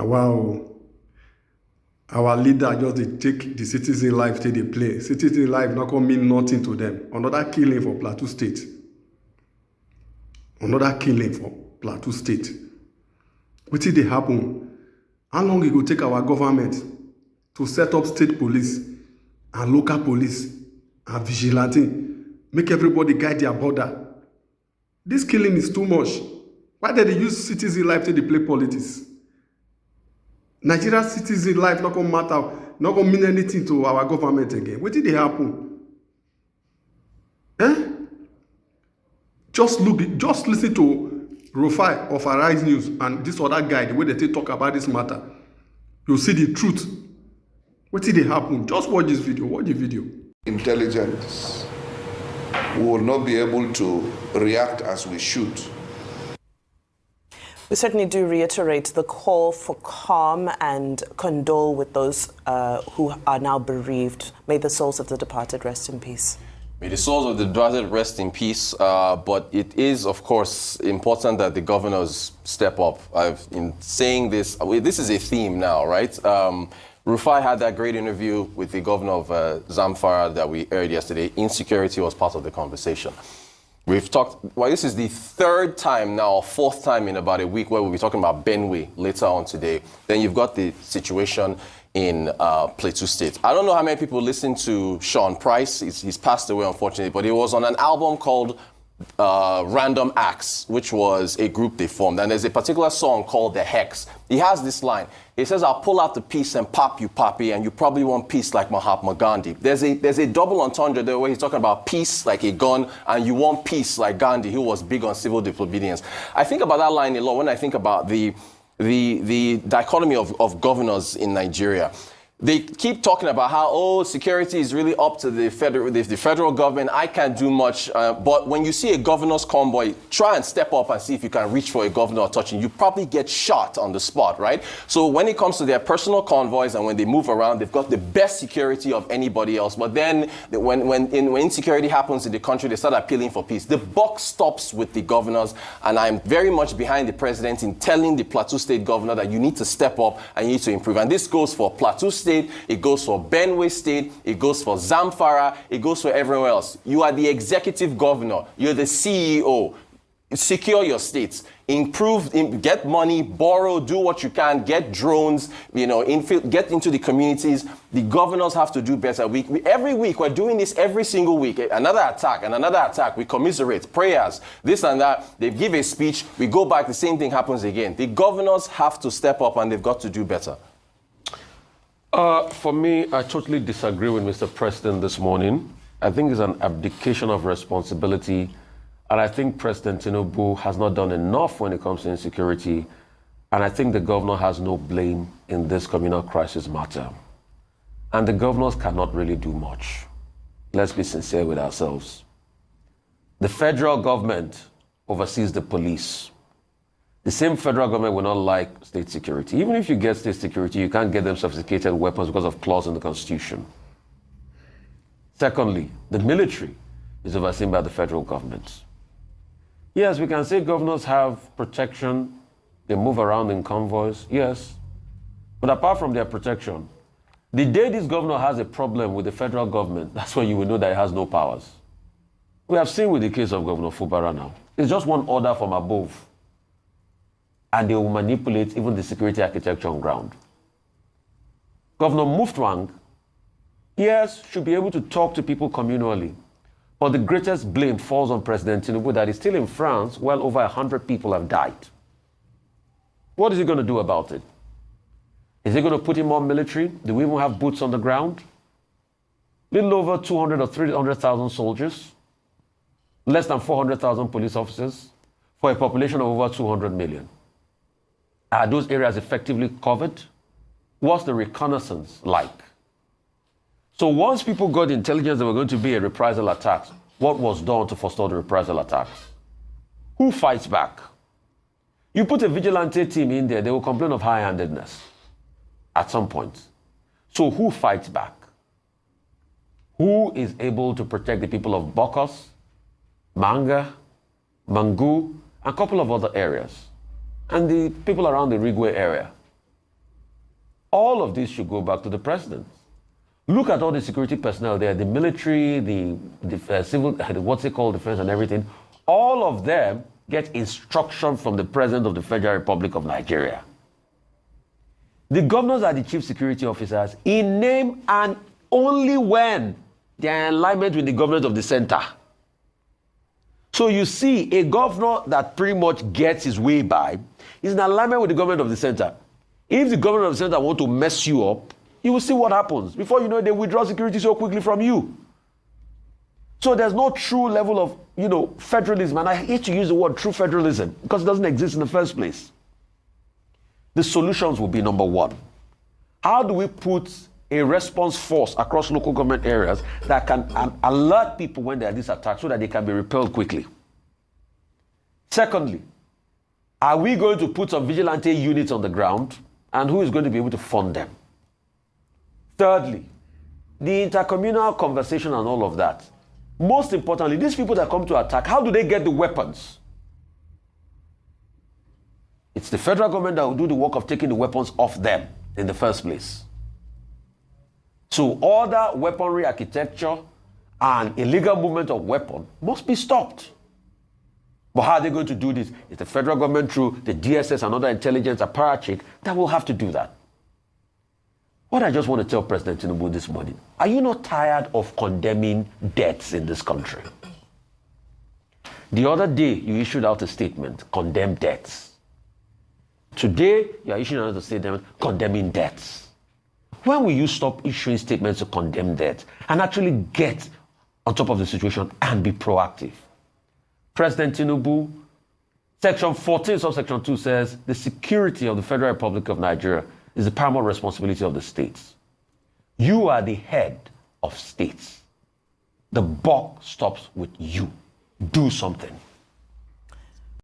Wow. Our leader just dey take the citizen life till they play. Citizen life not gonna mean nothing to them. Another killing for Plateau State. Another killing for Plateau State. Wetin dey happen? How long it go take our government to set up state police and local police and vigilante, make everybody guide their border? This killing is too much. Why did they use citizen life till they play politics? Nigeria citizen life not gonna matter, not gonna mean anything to our government again. Wetin dey happen? Just listen to Rufai of Arise News and this other guy, the way they talk about this matter. You'll see the truth. Wetin dey happen? Just watch this video. Watch the video. Intelligence, we will not be able to react as we should. We certainly do reiterate the call for calm and condole with those who are now bereaved. May the souls of the departed rest in peace. May the souls of the departed rest in peace. But it is, of course, important that the governors step up. I've been saying this. This is a theme now, right? Rufai had that great interview with the governor of Zamfara that we aired yesterday. Insecurity was part of the conversation. We've talked, well, this is the third time now, or fourth time in about a week where we'll be talking about Benue later on today. Then you've got the situation in Plateau State. I don't know how many people listen to Sean Price. He's passed away, unfortunately, but he was on an album called Random Acts, which was a group they formed. And there's a particular song called The Hex. He has this line. He says, I'll pull out the piece and pop you, Papi, and you probably want peace like Mahatma Gandhi. There's a double entendre there where he's talking about peace like a gun, and you want peace like Gandhi, who was big on civil disobedience. I think about that line a lot when I think about the dichotomy of governors in Nigeria. They keep talking about how, security is really up to the federal government. I can't do much. But when you see a governor's convoy, try and step up and see if you can reach for a governor or touch him. You probably get shot on the spot, right? So when it comes to their personal convoys and when they move around, they've got the best security of anybody else. But then when insecurity happens in the country, they start appealing for peace. The buck stops with the governors, and I'm very much behind the president in telling the Plateau State governor that you need to step up and you need to improve. And this goes for Plateau State, it goes for Benue State, it goes for Zamfara, it goes for everywhere else. You are the executive governor, you're the CEO. Secure your states, get money, borrow, do what you can, get drones, get into the communities. The governors have to do better. Every week, we're doing this every single week. Another attack and another attack. We commiserate, prayers, this and that. They give a speech, we go back, the same thing happens again. The governors have to step up and they've got to do better. For me, I totally disagree with Mr. President this morning. I think it's an abdication of responsibility. And I think President Tinubu has not done enough when it comes to insecurity. And I think the governor has no blame in this communal crisis matter. And the governors cannot really do much. Let's be sincere with ourselves. The federal government oversees the police. The same federal government will not like state security. Even if you get state security, you can't get them sophisticated weapons because of clause in the Constitution. Secondly, the military is overseen by the federal government. Yes, we can say governors have protection. They move around in convoys. Yes. But apart from their protection, the day this governor has a problem with the federal government, that's when you will know that he has no powers. We have seen with the case of Governor Fubara now. It's just one order from above. And they will manipulate even the security architecture on ground. Governor Muftwang, yes, should be able to talk to people communally. But the greatest blame falls on President Tinubu that is still in France, well over 100 people have died. What is he going to do about it? Is he going to put in more military? Do we even have boots on the ground? Little over 200 or 300,000 soldiers, less than 400,000 police officers, for a population of over 200 million. Are those areas effectively covered? What's the reconnaissance like? So once people got intelligence there were going to be a reprisal attack, what was done to forestall the reprisal attacks? Who fights back? You put a vigilante team in there, they will complain of high-handedness at some point. So who fights back? Who is able to protect the people of Bokos, Manga, Mangu, and a couple of other areas? And the people around the Rigwe area. All of this should go back to the president. Look at all the security personnel there, the military, the civil, what's it called, defense and everything. All of them get instruction from the President of the Federal Republic of Nigeria. The governors are the chief security officers in name and only when they are in alignment with the government of the center. So you see, a governor that pretty much gets his way by is in alignment with the government of the center. If the government of the center want to mess you up, you will see what happens. Before you know it, they withdraw security so quickly from you. So there's no true level of, federalism. And I hate to use the word true federalism because it doesn't exist in the first place. The solutions will be number one. How do we put a response force across local government areas that can alert people when there are these attacks so that they can be repelled quickly? Secondly, are we going to put some vigilante units on the ground, and who is going to be able to fund them? Thirdly, the intercommunal conversation and all of that. Most importantly, these people that come to attack, how do they get the weapons? It's the federal government that will do the work of taking the weapons off them in the first place. So all that weaponry architecture and illegal movement of weapons must be stopped. But how are they going to do this? It's the federal government through the DSS and other intelligence apparatchik that will have to do that. What I just want to tell President Tinubu this morning, are you not tired of condemning deaths in this country? The other day, you issued out a statement, condemn deaths. Today, you are issuing another statement, condemning deaths. When will you stop issuing statements to condemn deaths and actually get on top of the situation and be proactive? President Tinubu, Section 14, subsection 2 says, the security of the Federal Republic of Nigeria is the paramount responsibility of the states. You are the head of states. The buck stops with you. Do something.